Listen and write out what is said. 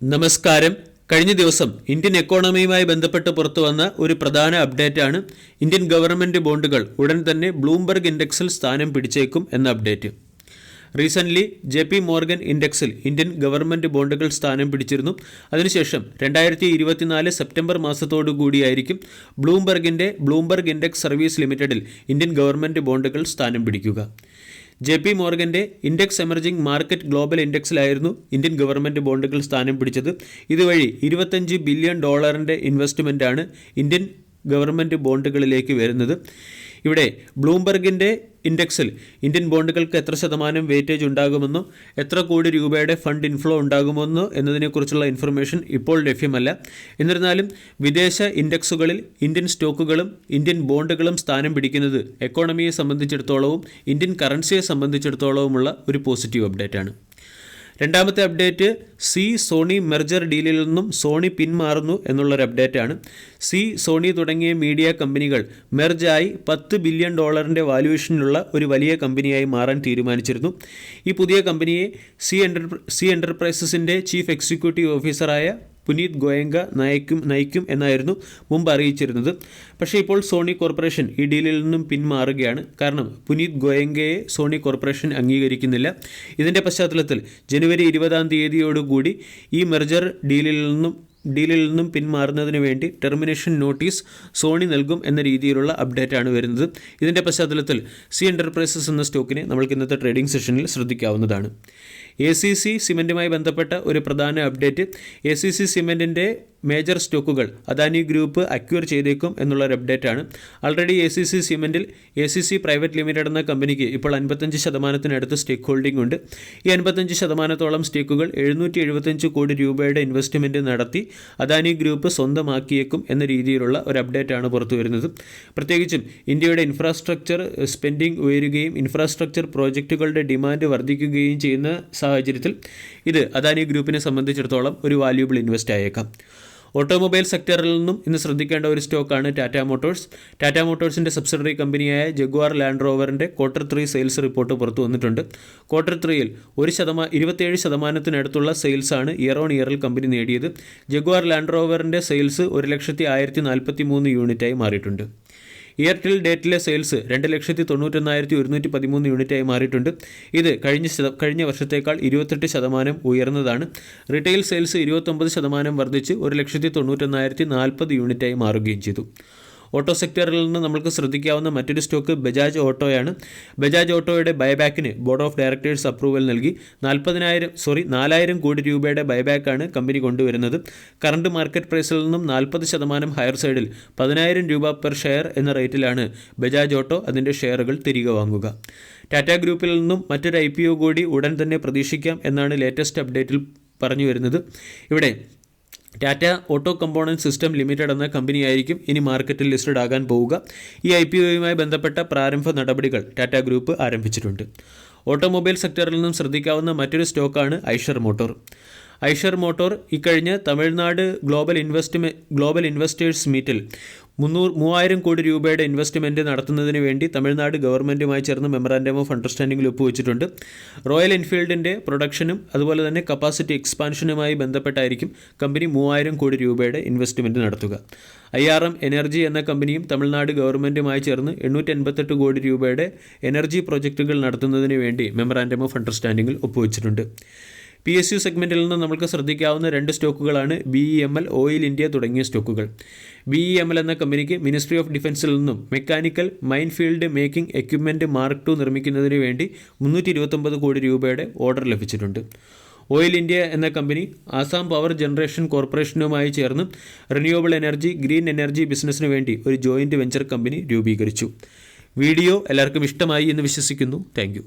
നമസ്കാരം. കഴിഞ്ഞ ദിവസം ഇന്ത്യൻ എക്കോണമിയുമായി ബന്ധപ്പെട്ട് പുറത്തു വന്ന ഒരു പ്രധാന അപ്ഡേറ്റാണ് ഇന്ത്യൻ ഗവൺമെൻറ് ബോണ്ടുകൾ ഉടൻ തന്നെ ബ്ലൂംബർഗ് ഇൻഡെക്സിൽ സ്ഥാനം പിടിച്ചേക്കും എന്ന അപ്ഡേറ്റ്. റീസെൻ്റ്ലി JP മോർഗൻ ഇൻഡെക്സിൽ ഇന്ത്യൻ ഗവൺമെൻറ് ബോണ്ടുകൾ സ്ഥാനം പിടിച്ചിരുന്നു. അതിനുശേഷം 2024 സെപ്റ്റംബർ മാസത്തോടു കൂടിയായിരിക്കും ബ്ലൂംബർഗ് ഇൻഡെക്സ് സർവീസ് ലിമിറ്റഡിൽ ഇന്ത്യൻ ഗവൺമെൻറ് ബോണ്ടുകൾ സ്ഥാനം പിടിക്കുക. JP മോർഗൻ്റെ ഇൻഡെക്സ് എമർജിംഗ് മാർക്കറ്റ് ഗ്ലോബൽ ഇൻഡെക്സിലായിരുന്നു ഇന്ത്യൻ ഗവൺമെൻറ് ബോണ്ടുകൾ സ്ഥാനം പിടിച്ചത്. ഇതുവഴി $25 ബില്യൺ ഇൻവെസ്റ്റ്മെൻറ്റാണ് ഇന്ത്യൻ ഗവൺമെൻറ് ബോണ്ടുകളിലേക്ക് വരുന്നത്. ഇവിടെ ബ്ലൂംബർഗിൻ്റെ ഇൻഡെക്സിൽ ഇന്ത്യൻ ബോണ്ടുകൾക്ക് എത്ര ശതമാനം വെയിറ്റേജ് ഉണ്ടാകുമെന്നോ എത്ര കോടി രൂപയുടെ ഫണ്ട് ഇൻഫ്ലോ ഉണ്ടാകുമെന്നോ എന്നതിനെക്കുറിച്ചുള്ള ഇൻഫർമേഷൻ ഇപ്പോൾ ലഭ്യമല്ല. എന്നിരുന്നാലും വിദേശ ഇൻഡെക്സുകളിൽ ഇന്ത്യൻ സ്റ്റോക്കുകളും ഇന്ത്യൻ ബോണ്ടുകളും സ്ഥാനം പിടിക്കുന്നത് എക്കോണമിയെ സംബന്ധിച്ചിടത്തോളവും ഇന്ത്യൻ കറൻസിയെ സംബന്ധിച്ചിടത്തോളവുമുള്ള ഒരു പോസിറ്റീവ് അപ്ഡേറ്റാണ്. രണ്ടാമത്തെ അപ്ഡേറ്റ് സോണി മെർജർ ഡീലിൽ നിന്നും സോണി പിന്മാറുന്നു എന്നുള്ളൊരു അപ്ഡേറ്റാണ്. സോണി തുടങ്ങിയ മീഡിയ കമ്പനികൾ മെർജായി $10 ബില്യൺ വാല്യുവേഷനിലുള്ള ഒരു വലിയ കമ്പനിയായി മാറാൻ തീരുമാനിച്ചിരുന്നു. ഈ പുതിയ കമ്പനിയെ സി എൻ്റർപ്രൈസസിൻ്റെ ചീഫ് എക്സിക്യൂട്ടീവ് ഓഫീസറായ പുനീത് ഗോയങ്ക നയിക്കും എന്നായിരുന്നു മുമ്പ് അറിയിച്ചിരുന്നത്. പക്ഷേ ഇപ്പോൾ സോണി കോർപ്പറേഷൻ ഈ ഡീലിൽ നിന്നും പിന്മാറുകയാണ്. കാരണം പുനീത് ഗോയങ്കയെ സോണി കോർപ്പറേഷൻ അംഗീകരിക്കുന്നില്ല. ഇതിൻ്റെ പശ്ചാത്തലത്തിൽ ജനുവരി 20 ഈ മെർജർ ഡീലിൽ നിന്നും പിന്മാറുന്നതിന് വേണ്ടി ടെർമിനേഷൻ നോട്ടീസ് സോണി നൽകും എന്ന രീതിയിലുള്ള അപ്ഡേറ്റാണ് വരുന്നത്. ഇതിൻ്റെ പശ്ചാത്തലത്തിൽ സി എൻ്റർപ്രൈസസ് എന്ന സ്റ്റോക്കിനെ നമ്മൾക്ക് ഇന്നത്തെ ട്രേഡിംഗ് സെഷനിൽ ശ്രദ്ധിക്കാവുന്നതാണ്. ACC സിമെൻറ്റുമായി ബന്ധപ്പെട്ട ഒരു പ്രധാന അപ്ഡേറ്റ്. ACC സിമെൻറ്റിൻ്റെ മേജർ സ്റ്റോക്കുകൾ അദാനി ഗ്രൂപ്പ് അക്വയർ ചെയ്തേക്കും എന്നുള്ളൊരു അപ്ഡേറ്റാണ്. ആൾറെഡി ACC സിമെൻറ്റിൽ ACC പ്രൈവറ്റ് ലിമിറ്റഡ് എന്ന കമ്പനിക്ക് ഇപ്പോൾ 55% സ്റ്റേക്ക് ഹോൾഡിംഗ് ഉണ്ട്. ഈ 55% സ്റ്റേക്കുകൾ 775 കോടി രൂപയുടെ ഇൻവെസ്റ്റ്മെൻറ്റ് നടത്തി അദാനി ഗ്രൂപ്പ് സ്വന്തമാക്കിയേക്കും എന്ന രീതിയിലുള്ള ഒരു അപ്ഡേറ്റാണ് പുറത്തു വരുന്നത്. പ്രത്യേകിച്ചും ഇന്ത്യയുടെ ഇൻഫ്രാസ്ട്രക്ചർ സ്പെൻഡിംഗ് ഉയരുകയും ഇൻഫ്രാസ്ട്രക്ചർ പ്രോജക്റ്റുകളുടെ ഡിമാൻഡ് വർദ്ധിക്കുകയും ചെയ്യുന്ന സാഹചര്യത്തിൽ ഇത് അദാനി ഗ്രൂപ്പിനെ സംബന്ധിച്ചിടത്തോളം ഒരു വാല്യൂബിൾ ഇൻവെസ്റ്റ് ആയേക്കാം. ഓട്ടോമൊബൈൽ സെക്ടറിൽ നിന്നും ഇന്ന് ശ്രദ്ധിക്കേണ്ട ഒരു സ്റ്റോക്കാണ് ടാറ്റ മോട്ടോഴ്സിൻ്റെ സബ്സിഡറി കമ്പനിയായ ജഗ്വാർ ലാൻഡ് റോവറിൻ്റെ Q3 സെയിൽസ് റിപ്പോർട്ട് പുറത്തു വന്നിട്ടുണ്ട്. Q3യിൽ 27% സെയിൽസാണ് ഇയർ ഓൺ ഇയറിൽ കമ്പനി നേടിയത്. ജഗ്വാർ ലാൻഡ് റോവറിൻ്റെ സെയിൽസ് 1,1043 യൂണിറ്റായി മാറിയിട്ടുണ്ട്. ഇയർ ടിൽ ഡേറ്റിലെ സെയിൽസ് 2,91,113 യൂണിറ്റായി മാറിയിട്ടുണ്ട്. ഇത് കഴിഞ്ഞ വർഷത്തേക്കാൾ 28% ഉയർന്നതാണ്. റീറ്റെയിൽ സെയിൽസ് 29% വർദ്ധിച്ച് 1,91,040 യൂണിറ്റായി മാറുകയും ചെയ്തു. ഓട്ടോ സെക്ടറിൽ നിന്ന് നമുക്ക് ശ്രദ്ധിക്കാവുന്ന മറ്റൊരു സ്റ്റോക്ക് ബജാജ് ഓട്ടോയാണ്. ബജാജ് ഓട്ടോയുടെ ബൈബാക്കിന് ബോർഡ് ഓഫ് ഡയറക്ടേഴ്സ് അപ്രൂവൽ നൽകി 4,000 കോടി രൂപയുടെ ബൈബാക്കാണ് കമ്പനി കൊണ്ടുവരുന്നത്. കറണ്ട് മാർക്കറ്റ് പ്രൈസിൽ നിന്നും 40% ഹയർ സൈഡിൽ 10,000 രൂപ പെർ ഷെയർ എന്ന റേറ്റിലാണ് ബജാജ് ഓട്ടോ അതിൻ്റെ ഷെയറുകൾ തിരികെ വാങ്ങുക. ടാറ്റ ഗ്രൂപ്പിൽ നിന്നും മറ്റൊരു IPO കൂടി ഉടൻ തന്നെ പ്രതീക്ഷിക്കാം എന്നാണ് ലേറ്റസ്റ്റ് അപ്ഡേറ്റിൽ പറഞ്ഞു വരുന്നത്. ഇവിടെ Tata auto component system limited എന്ന കമ്പനിയായിരിക്കും ഇനി മാർക്കറ്റിൽ ലിസ്റ്റഡ് ആകാൻ പോവുക. ഈ IPOയുമായി ബന്ധപ്പെട്ട പ്രാരംഭ നടപടികൾ ടാറ്റ ഗ്രൂപ്പ് ആരംഭിച്ചിട്ടുണ്ട്. ഓട്ടോമൊബൈൽ സെക്ടറിൽ നിന്നും ശ്രദ്ധിക്കാവുന്ന മറ്റൊരു സ്റ്റോക്കാണ് ഐഷർ മോട്ടോർ ഇക്കഴിഞ്ഞ തമിഴ്നാട് ഗ്ലോബൽ ഇൻവെസ്റ്റേഴ്സ് മീറ്റിൽ 3,000 കോടി രൂപയുടെ ഇൻവെസ്റ്റ്മെൻറ്റ് നടത്തുന്നതിന് വേണ്ടി തമിഴ്നാട് ഗവൺമെൻറ്റുമായി ചേർന്ന് മെമ്മറാൻഡം ഓഫ് അണ്ടർസ്റ്റാൻഡിംഗിൽ ഒപ്പുവെച്ചിട്ടുണ്ട്. റോയൽ എൻഫീൽഡിൻ്റെ പ്രൊഡക്ഷനും അതുപോലെ തന്നെ കപ്പാസിറ്റി എക്സ്പാൻഷനുമായി ബന്ധപ്പെട്ടായിരിക്കും കമ്പനി 3,000 കോടി രൂപയുടെ ഇൻവെസ്റ്റ്മെൻറ്റ് നടത്തുക. IRM എനർജി എന്ന കമ്പനിയും തമിഴ്നാട് ഗവൺമെൻറ്റുമായി ചേർന്ന് 888 കോടി രൂപയുടെ എനർജി പ്രൊജക്റ്റുകൾ നടത്തുന്നതിന് വേണ്ടി മെമ്മറാൻഡം ഓഫ് അണ്ടർസ്റ്റാൻഡിംഗിൽ ഒപ്പുവെച്ചിട്ടുണ്ട്. PSU സെഗ്മെൻറ്റിൽ നിന്ന് നമുക്ക് ശ്രദ്ധിക്കാവുന്ന 2 സ്റ്റോക്കുകളാണ് BEML, ഓയിൽ ഇന്ത്യ തുടങ്ങിയ സ്റ്റോക്കുകൾ. BEML എന്ന കമ്പനിക്ക് മിനിസ്ട്രി ഓഫ് ഡിഫൻസിൽ നിന്നും mechanical minefield making equipment Mark II നിർമ്മിക്കുന്നതിന് വേണ്ടി 329 കോടി രൂപയുടെ ഓർഡർ ലഭിച്ചിട്ടുണ്ട്. ഓയിൽ ഇന്ത്യ എന്ന കമ്പനി ആസാം പവർ ജനറേഷൻ കോർപ്പറേഷനുമായി ചേർന്ന് റിന്യൂവബിൾ എനർജി, ഗ്രീൻ എനർജി ബിസിനസ്സിന് വേണ്ടി ഒരു ജോയിൻറ്റ് വെഞ്ചർ കമ്പനി രൂപീകരിച്ചു. വീഡിയോ എല്ലാവർക്കും ഇഷ്ടമായി എന്ന് വിശ്വസിക്കുന്നു. Thank you.